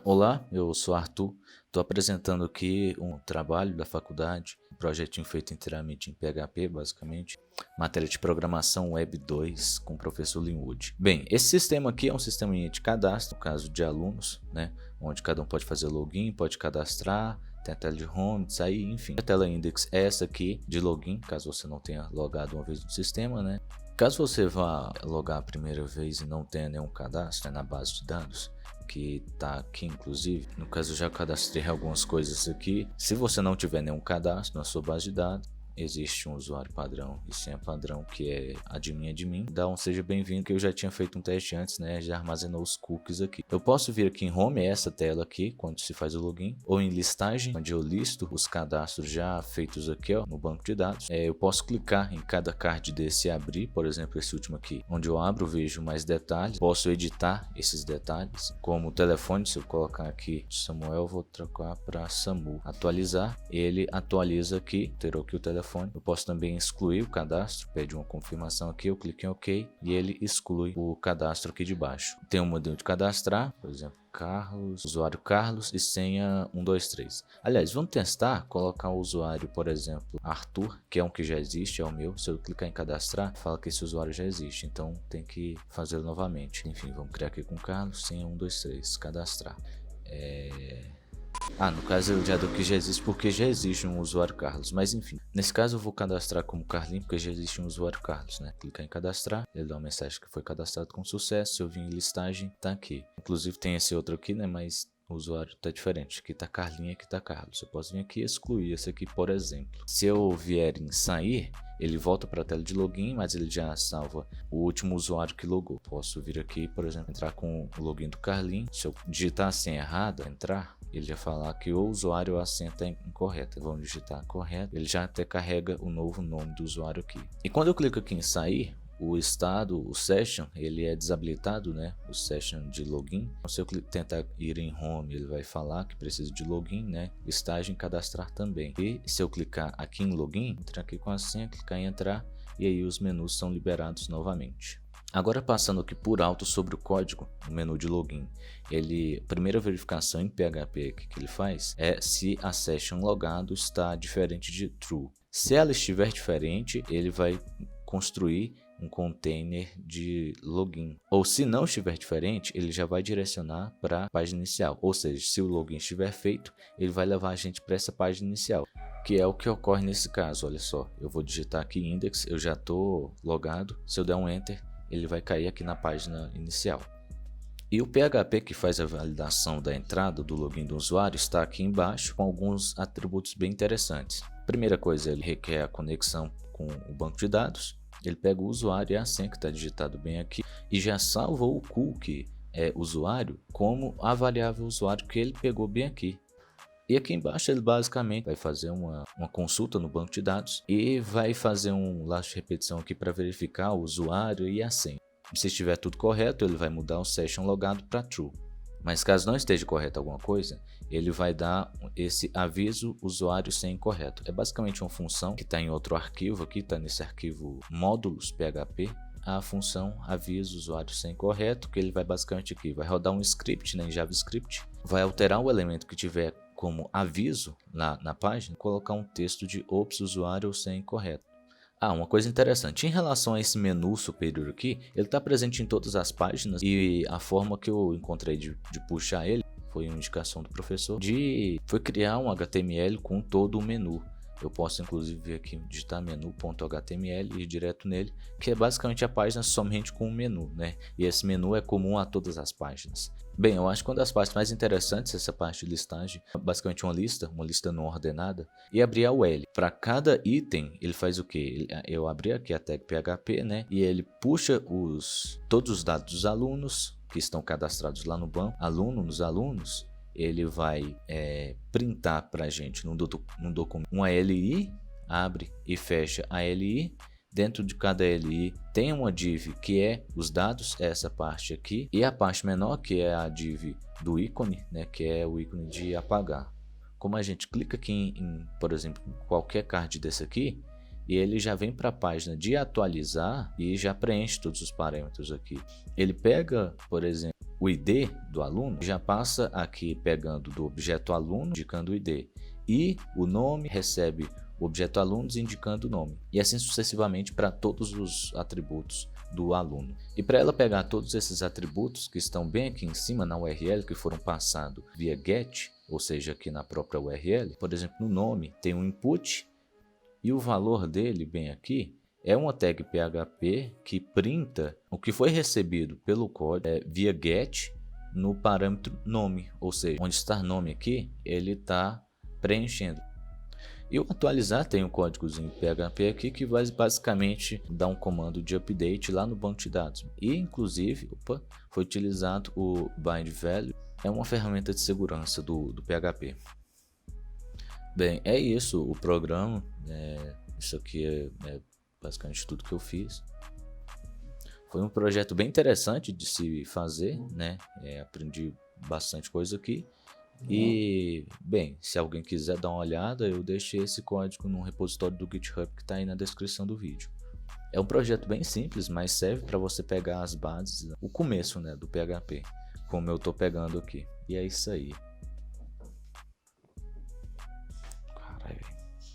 Olá, eu sou Arthur. Estou apresentando aqui um trabalho da faculdade, um projetinho feito inteiramente em PHP, basicamente, matéria de programação Web 2 com o professor Linwood. Bem, esse sistema aqui é um sistema de cadastro, no caso de alunos, né, onde cada um pode fazer login, pode cadastrar, tem a tela de home, sair, enfim. A tela index é essa aqui de login, caso você não tenha logado uma vez no sistema, né. Caso você vá logar a primeira vez e não tenha nenhum cadastro na base de dados, que tá aqui inclusive, no caso eu já cadastrei algumas coisas aqui. Se você não tiver nenhum cadastro na sua base de dados, existe um usuário padrão e senha padrão que é admin. Dá um seja bem-vindo, que eu já tinha feito um teste antes, né? Já armazenou os cookies aqui. Eu posso vir aqui em home, essa tela aqui, quando se faz o login, ou em listagem, onde eu listo os cadastros já feitos aqui, ó, no banco de dados. Eu posso clicar em cada card desse e abrir, por exemplo, esse último aqui, onde eu abro, vejo mais detalhes. Posso editar esses detalhes, como o telefone, se eu colocar aqui Samuel, vou trocar para Samu. Atualizar, ele atualiza aqui, terou aqui o telefone. Eu posso também excluir o cadastro, pede uma confirmação aqui, eu clico em OK e ele exclui o cadastro aqui de baixo. Tem um modelo de cadastrar, por exemplo, Carlos, usuário Carlos e senha 123. Aliás, vamos testar, colocar o usuário, por exemplo, Arthur, que é um que já existe, é o meu. Se eu clicar em cadastrar, fala que esse usuário já existe, então tem que fazê-lo novamente. Enfim, vamos criar aqui com Carlos, senha 123, cadastrar. No caso eu já do que já existe, porque já existe um usuário Carlos, mas enfim. Nesse caso eu vou cadastrar como Carlinho, porque já existe um usuário Carlos, né? Clicar em cadastrar, ele dá uma mensagem que foi cadastrado com sucesso. Se eu vim em listagem, tá aqui. Inclusive tem esse outro aqui, né? Mas o usuário tá diferente. Aqui tá Carlinho, aqui tá Carlos. Eu posso vir aqui e excluir esse aqui, por exemplo. Se eu vier em sair, ele volta para a tela de login, mas ele já salva o último usuário que logou. Posso vir aqui, por exemplo, entrar com o login do Carlinho. Se eu digitar a senha errada, entrar, ele já falar que o usuário ou a senha está incorreta. Vamos digitar correto. Ele já até carrega o novo nome do usuário aqui. E quando eu clico aqui em sair, o estado, o session, ele é desabilitado, né? O session de login. Se eu tentar ir em home, ele vai falar que precisa de login, né? Listagem, cadastrar também. E se eu clicar aqui em login, entrar aqui com a senha, clicar em entrar, e aí os menus são liberados novamente. Agora passando aqui por alto sobre o código, o menu de login, a primeira verificação em PHP que ele faz é se a session logado está diferente de true. Se ela estiver diferente, ele vai construir um container de login, ou se não estiver diferente, ele já vai direcionar para a página inicial, ou seja, se o login estiver feito, ele vai levar a gente para essa página inicial, que é o que ocorre nesse caso. Olha só, eu vou digitar aqui index, eu já estou logado, se eu der um enter, ele vai cair aqui na página inicial. E o PHP que faz a validação da entrada do login do usuário está aqui embaixo com alguns atributos bem interessantes. Primeira coisa, ele requer a conexão com o banco de dados. Ele pega o usuário e a senha que está digitado bem aqui e já salva o cookie usuário como a variável usuário que ele pegou bem aqui. E aqui embaixo ele basicamente vai fazer uma consulta no banco de dados e vai fazer um laço de repetição aqui para verificar o usuário e a senha. Se estiver tudo correto, ele vai mudar o session logado para true. Mas caso não esteja correto alguma coisa, ele vai dar esse aviso usuário senha incorreto. É basicamente uma função que está em outro arquivo aqui, está nesse arquivo módulos PHP. A função avisa usuário senha incorreto, que ele vai basicamente aqui, vai rodar um script, né, em JavaScript, vai alterar o elemento que tiver como aviso na página, colocar um texto de ops, usuário ou senha incorreto. Uma coisa interessante, em relação a esse menu superior aqui, ele está presente em todas as páginas e a forma que eu encontrei de puxar ele, foi uma indicação do professor, foi criar um HTML com todo o menu. Eu posso inclusive vir aqui, digitar menu.html e ir direto nele, que é basicamente a página somente com o menu, né? E esse menu é comum a todas as páginas. Bem, eu acho que uma das partes mais interessantes essa parte de listagem, basicamente uma lista não ordenada, e abrir a UL. Para cada item, ele faz o que? Eu abri aqui a tag PHP, né? E ele puxa todos os dados dos alunos que estão cadastrados lá no banco, nos alunos, ele vai printar para a gente num documento uma LI, abre e fecha a LI. Dentro de cada LI tem uma div que é os dados, essa parte aqui, e a parte menor que é a div do ícone, né, que é o ícone de apagar. Como a gente clica aqui por exemplo, em qualquer card desse aqui, e ele já vem para a página de atualizar e já preenche todos os parâmetros aqui. Ele pega, por exemplo, o ID do aluno, já passa aqui pegando do objeto aluno, indicando o ID. E o nome recebe o objeto alunos indicando o nome. E assim sucessivamente para todos os atributos do aluno. E para ela pegar todos esses atributos que estão bem aqui em cima na URL, que foram passados via GET, ou seja, aqui na própria URL, por exemplo, no nome tem um input e o valor dele bem aqui é uma tag PHP que printa o que foi recebido pelo código via GET no parâmetro nome, ou seja, onde está nome aqui, ele está preenchendo. E o atualizar tem um códigozinho PHP aqui que vai basicamente dar um comando de update lá no banco de dados. E inclusive, foi utilizado o bind value, é uma ferramenta de segurança do PHP. Bem, é isso o programa, isso aqui é basicamente tudo que eu fiz. Foi um projeto bem interessante de se fazer, né? Aprendi bastante coisa aqui. E, bem, se alguém quiser dar uma olhada, eu deixei esse código no repositório do GitHub que está aí na descrição do vídeo. É um projeto bem simples, mas serve para você pegar as bases, o começo, né, do PHP, como eu estou pegando aqui. E é isso aí.